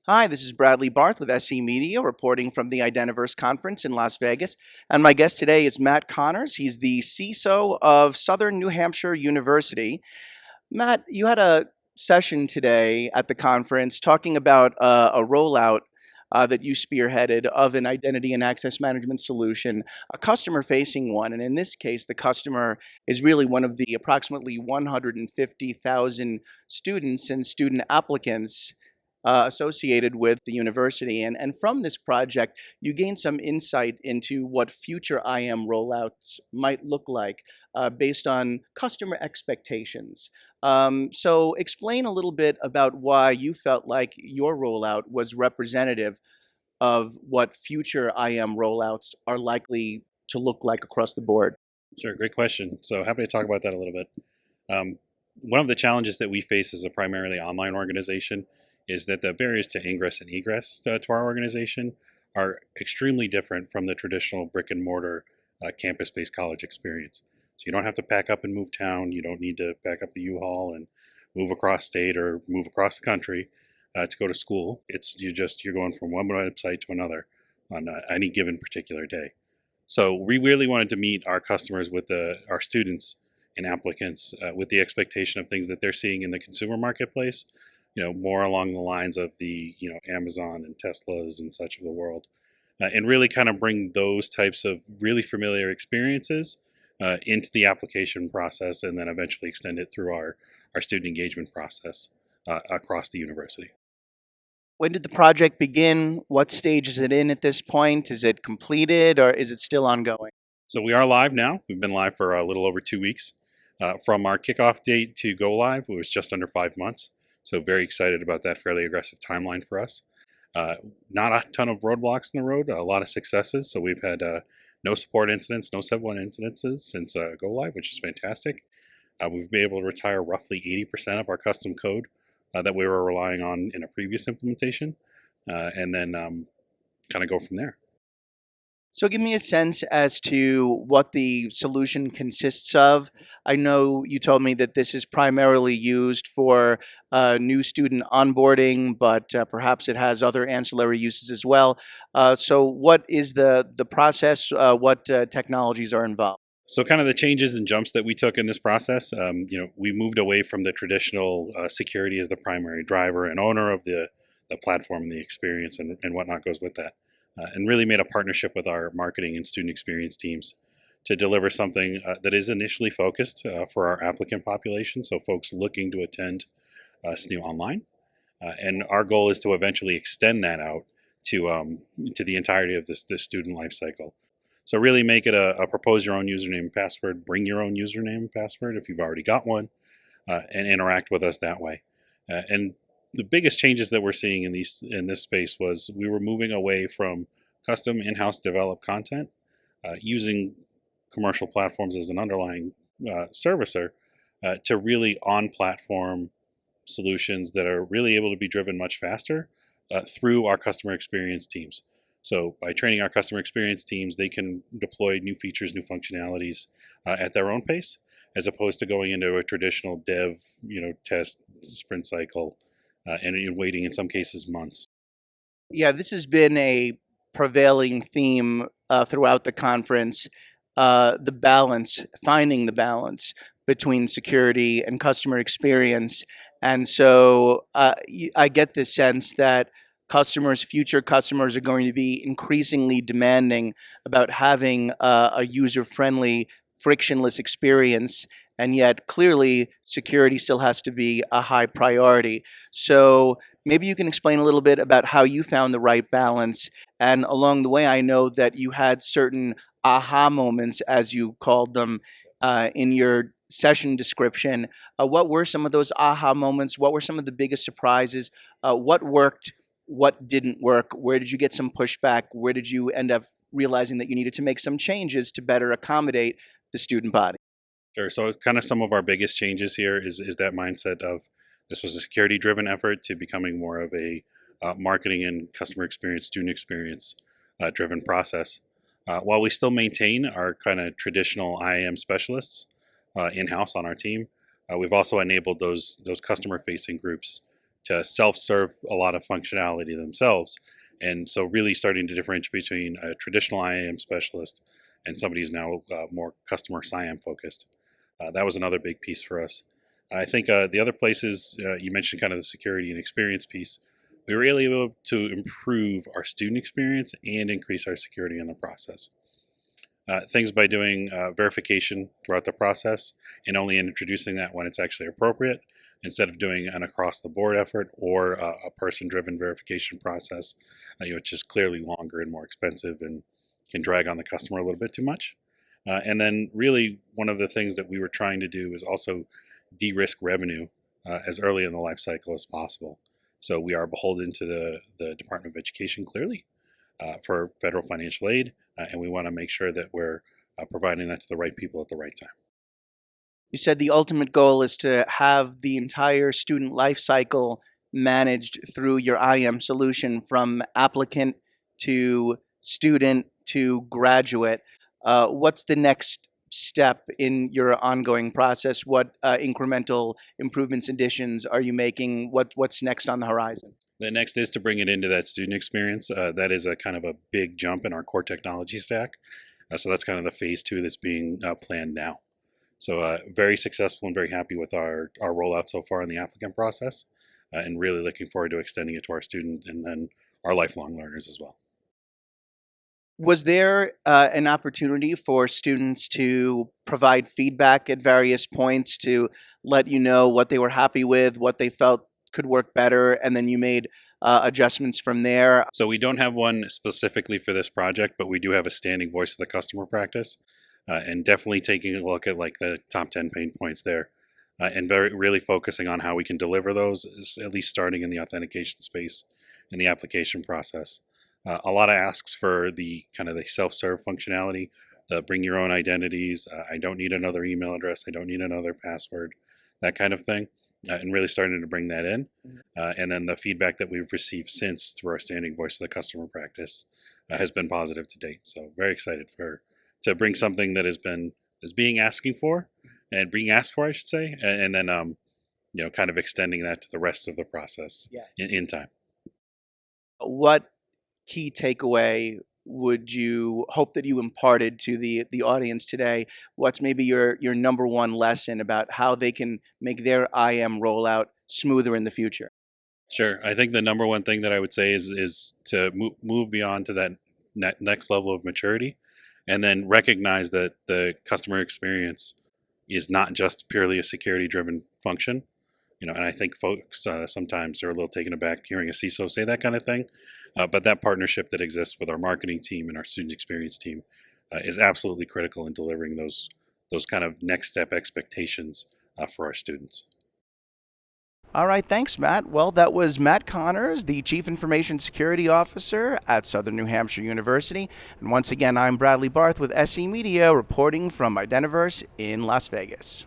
Hi, this is Bradley Barth with SE Media reporting from the Identiverse Conference in Las Vegas. And my guest today is Matt Connors. He's the CISO of Southern New Hampshire University. Matt, you had a session today at the conference talking about a rollout that you spearheaded of an identity and access management solution, a customer facing one. And in this case, the customer is really one of the approximately 150,000 students and student applicants associated with the university. And from this project, you gain some insight into what future IAM rollouts might look like based on customer expectations. So explain a little bit about why you felt like your rollout was representative of what future IAM rollouts are likely to look like across the board. Sure, great question. So happy to talk about that a little bit. Um, One of the challenges that we face as a primarily online organization is that the barriers to ingress and egress to our organization are extremely different from the traditional brick and mortar campus-based college experience. So you don't have to pack up and move town. You don't need to pack up the U-Haul and move across state or move across the country to go to school. You're going from one website to another on any given particular day. So we really wanted to meet our customers our students and applicants with the expectation of things that they're seeing in the consumer marketplace, more along the lines of the, Amazon and Teslas and such of the world, and really kind of bring those types of really familiar experiences into the application process and then eventually extend it through our student engagement process across the university. When did the project begin? What stage is it in at this point? Is it completed or is it still ongoing? So we are live now. We've been live for a little over 2 weeks. From our kickoff date to go live, it was just under 5 months. So very excited about that fairly aggressive timeline for us. Uh, Not a ton of roadblocks in the road, a lot of successes. So we've had no support incidents, no Sub 1 incidences since go live, which is fantastic. We've been able to retire roughly 80% of our custom code that we were relying on in a previous implementation, and then kind of go from there. So give me a sense as to what the solution consists of. I know you told me that this is primarily used for new student onboarding, but perhaps it has other ancillary uses as well. So what is the process? What technologies are involved? So, kind of the changes and jumps that we took in this process, we moved away from the traditional security as the primary driver and owner of the platform and the experience and whatnot goes with that, and really made a partnership with our marketing and student experience teams to deliver something that is initially focused for our applicant population, so folks looking to attend SNU online. And our goal is to eventually extend that out to the entirety of the student life cycle. So really make it a propose your own username and password, bring your own username and password if you've already got one, and interact with us that way. And the biggest changes that we're seeing in this space was we were moving away from custom in-house developed content using commercial platforms as an underlying servicer to really on-platform solutions that are really able to be driven much faster through our customer experience teams. So by training our customer experience teams, they can deploy new features, new functionalities at their own pace, as opposed to going into a traditional dev, test sprint cycle and waiting in some cases months. Yeah, this has been a prevailing theme throughout the conference. The balance, finding the balance between security and customer experience. And so I get this sense that future customers, are going to be increasingly demanding about having a user friendly, frictionless experience. And yet, clearly, security still has to be a high priority. So, maybe you can explain a little bit about how you found the right balance. And along the way, I know that you had certain aha moments, as you called them, in your session description. What were some of those aha moments? What were some of the biggest surprises? What worked? What didn't work? Where did you get some pushback? Where did you end up realizing that you needed to make some changes to better accommodate the student body? Sure. So, kind of some of our biggest changes here is that mindset of this was a security driven effort to becoming more of a marketing and customer experience, student experience driven process. While we still maintain our kind of traditional IAM specialists in house on our team, we've also enabled those customer facing groups to self-serve a lot of functionality themselves. And so really starting to differentiate between a traditional IAM specialist and somebody who's now more customer SIAM focused. That was another big piece for us. I think the other places, you mentioned kind of the security and experience piece. We were really able to improve our student experience and increase our security in the process. Things by doing verification throughout the process and only introducing that when it's actually appropriate, instead of doing an across-the-board effort or a person-driven verification process, which is clearly longer and more expensive and can drag on the customer a little bit too much. And then really one of the things that we were trying to do is also de-risk revenue as early in the life cycle as possible. So we are beholden to the Department of Education clearly for federal financial aid, and we want to make sure that we're providing that to the right people at the right time. You said the ultimate goal is to have the entire student life cycle managed through your IAM solution, from applicant to student to graduate. What's the next step in your ongoing process? What incremental improvements, additions are you making? What's next on the horizon? The next is to bring it into that student experience. That is a kind of a big jump in our core technology stack. So that's kind of the phase 2 that's being planned now. So very successful and very happy with our rollout so far in the applicant process, and really looking forward to extending it to our student and then our lifelong learners as well. Was there an opportunity for students to provide feedback at various points to let you know what they were happy with, what they felt could work better, and then you made adjustments from there? So we don't have one specifically for this project, but we do have a standing voice of the customer practice, and definitely taking a look at like the top 10 pain points there, and really focusing on how we can deliver those, at least starting in the authentication space in the application process. A lot of asks for the kind of the self-serve functionality, the bring your own identities. I don't need another email address. I don't need another password, that kind of thing. And really starting to bring that in. And then the feedback that we've received since through our standing voice of the customer practice has been positive to date. So very excited to bring something that is being asking for and being asked for, I should say, and then kind of extending that to the rest of the process in time. What key takeaway would you hope that you imparted to the audience today? What's maybe your number one lesson about how they can make their IAM rollout smoother in the future? Sure. I think the number one thing that I would say is to move beyond to that next level of maturity, and then recognize that the customer experience is not just purely a security-driven function. And I think folks sometimes are a little taken aback hearing a CISO say that kind of thing. But that partnership that exists with our marketing team and our student experience team is absolutely critical in delivering those kind of next step expectations for our students. All right, thanks, Matt. Well, that was Matt Connors, the Chief Information Security Officer at Southern New Hampshire University. And once again, I'm Bradley Barth with SE Media, reporting from Identiverse in Las Vegas.